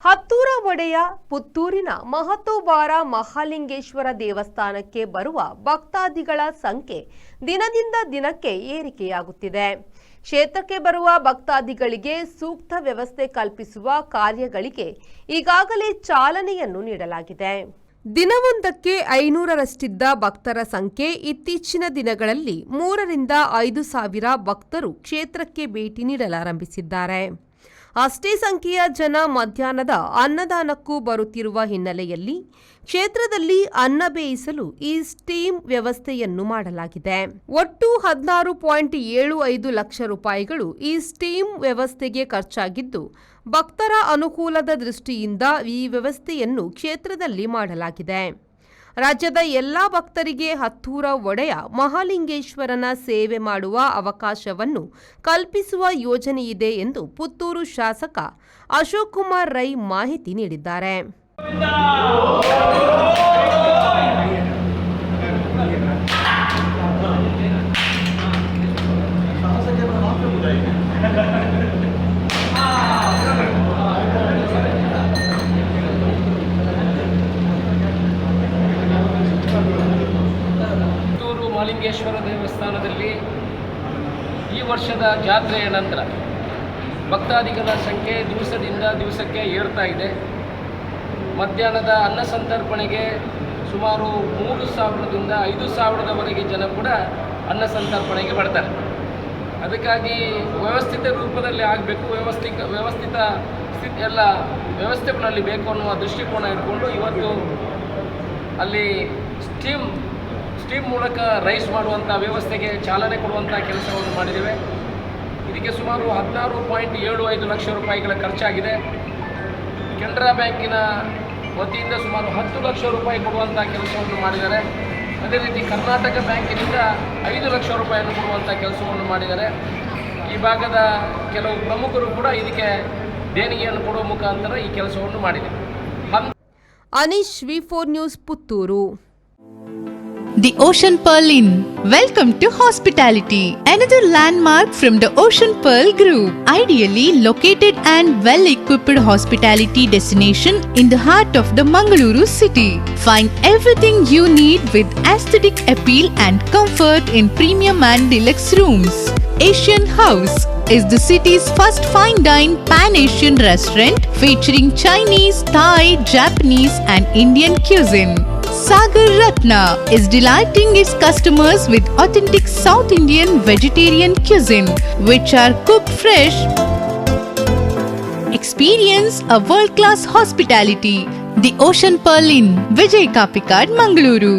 ಹತ್ತೂರ ಒಡೆಯ ಪುತ್ತೂರಿನ ಮಹತೋಬಾರ ಮಹಾಲಿಂಗೇಶ್ವರ ದೇವಸ್ಥಾನಕ್ಕೆ ಬರುವ ಭಕ್ತಾದಿಗಳ ಸಂಖ್ಯೆ ದಿನದಿಂದ ದಿನಕ್ಕೆ ಏರಿಕೆಯಾಗುತ್ತಿದೆ. ಕ್ಷೇತ್ರಕ್ಕೆ ಬರುವ ಭಕ್ತಾದಿಗಳಿಗೆ ಸೂಕ್ತ ವ್ಯವಸ್ಥೆ ಕಲ್ಪಿಸುವ ಕಾರ್ಯಗಳಿಗೆ ಈಗಾಗಲೇ ಚಾಲನೆಯನ್ನು ನೀಡಲಾಗಿದೆ. ದಿನವೊಂದಕ್ಕೆ 500ರಷ್ಟಿದ್ದ ಭಕ್ತರ ಸಂಖ್ಯೆ ಇತ್ತೀಚಿನ ದಿನಗಳಲ್ಲಿ 3 ರಿಂದ 5 ಸಾವಿರ ಭಕ್ತರು ಕ್ಷೇತ್ರಕ್ಕೆ ಭೇಟಿ ನೀಡಲಾರಂಭಿಸಿದ್ದಾರೆ. ಅಷ್ಟೇ ಸಂಖ್ಯೆಯ ಜನ ಮಧ್ಯಾಹ್ನದ ಅನ್ನದಾನಕ್ಕೂ ಬರುತ್ತಿರುವ ಹಿನ್ನೆಲೆಯಲ್ಲಿ ಕ್ಷೇತ್ರದಲ್ಲಿ ಅನ್ನ ಬೇಯಿಸಲು ಈ ಸ್ಟೀಮ್ ವ್ಯವಸ್ಥೆಯನ್ನು ಮಾಡಲಾಗಿದೆ. ಒಟ್ಟು 16.75 ಲಕ್ಷ ರೂಪಾಯಿಗಳು ಈ ಸ್ಟೀಮ್ ವ್ಯವಸ್ಥೆಗೆ ಖರ್ಚಾಗಿದ್ದು, ಭಕ್ತರ ಅನುಕೂಲದ ದೃಷ್ಟಿಯಿಂದ ಈ ವ್ಯವಸ್ಥೆಯನ್ನು ಕ್ಷೇತ್ರದಲ್ಲಿ ಮಾಡಲಾಗಿದೆ. ರಾಜ್ಯದ ಎಲ್ಲಾ ಭಕ್ತರಿಗೆ ಹತ್ತೂರ ಒಡೆಯ ಮಹಾಲಿಂಗೇಶ್ವರನ ಸೇವೆ ಮಾಡುವ ಅವಕಾಶವನ್ನು ಕಲ್ಪಿಸುವ ಯೋಜನೆಯಿದೆ ಎಂದು ಪುತ್ತೂರು ಶಾಸಕ ಅಶೋಕ್ ಕುಮಾರ್ ರೈ ಮಾಹಿತಿ ನೀಡಿದ್ದಾರೆ. ಮಹಾಲಿಂಗೇಶ್ವರ ದೇವಸ್ಥಾನದಲ್ಲಿ ಈ ವರ್ಷದ ಜಾತ್ರೆಯ ನಂತರ ಭಕ್ತಾದಿಗಳ ಸಂಖ್ಯೆ ದಿವಸದಿಂದ ದಿವಸಕ್ಕೆ ಏರ್ತಾ ಇದೆ. ಮಧ್ಯಾಹ್ನದ ಅನ್ನ ಸಂತರ್ಪಣೆಗೆ ಸುಮಾರು 3,000ದಿಂದ 5,000ದವರೆಗೆ ಜನ ಕೂಡ ಅನ್ನ ಸಂತರ್ಪಣೆಗೆ ಬರ್ತಾರೆ. ಅದಕ್ಕಾಗಿ ವ್ಯವಸ್ಥಿತ ರೂಪದಲ್ಲಿ ಆಗಬೇಕು, ವ್ಯವಸ್ಥಿತ ಸ್ಥಿತಿ ಎಲ್ಲ ವ್ಯವಸ್ಥೆಗಳಲ್ಲಿ ಬೇಕು ಅನ್ನುವ ದೃಷ್ಟಿಕೋನ ಇಟ್ಕೊಂಡು ಇವತ್ತು ಅಲ್ಲಿ ಸ್ಟೀಮ್ ಮೂಲಕ ರೈಸ್ ಮಾಡುವಂಥ ವ್ಯವಸ್ಥೆಗೆ ಚಾಲನೆ ಕೊಡುವಂಥ ಕೆಲಸವನ್ನು ಮಾಡಿದ್ದೇವೆ. ಇದಕ್ಕೆ ಸುಮಾರು 16.75 ಲಕ್ಷ ರೂಪಾಯಿಗಳ ಖರ್ಚಾಗಿದೆ. ಕೆನರಾ ಬ್ಯಾಂಕಿನ ವತಿಯಿಂದ ಸುಮಾರು 10 ಲಕ್ಷ ರೂಪಾಯಿ ಕೊಡುವಂಥ ಕೆಲಸವನ್ನು ಮಾಡಿದ್ದಾರೆ. ಅದೇ ರೀತಿ ಕರ್ನಾಟಕ ಬ್ಯಾಂಕಿನಿಂದ 5 ಲಕ್ಷ ರೂಪಾಯಿಯನ್ನು ಕೊಡುವಂಥ ಕೆಲಸವನ್ನು ಮಾಡಿದ್ದಾರೆ. ಈ ಭಾಗದ ಕೆಲವು ಪ್ರಮುಖರು ಕೂಡ ಇದಕ್ಕೆ ದೇಣಿಗೆಯನ್ನು ಕೊಡುವ ಮುಖಾಂತರ ಈ ಕೆಲಸವನ್ನು ಮಾಡಿದೆ. Anish V4 news Puttur. The Ocean Pearl Inn. Welcome to hospitality. Another landmark from the Ocean Pearl Group. Ideally located and well-equipped hospitality destination in the heart of the Mangaluru city. Find everything you need with aesthetic appeal and comfort in premium and deluxe rooms. Asian House is the city's first fine dine pan-Asian restaurant featuring Chinese, Thai, Japanese and Indian cuisine. Sagar Ratna is delighting its customers with authentic South Indian vegetarian cuisine, which are cooked fresh. Experience a world-class hospitality. The Ocean Pearl Inn, Vijay Kapikad, Mangaluru.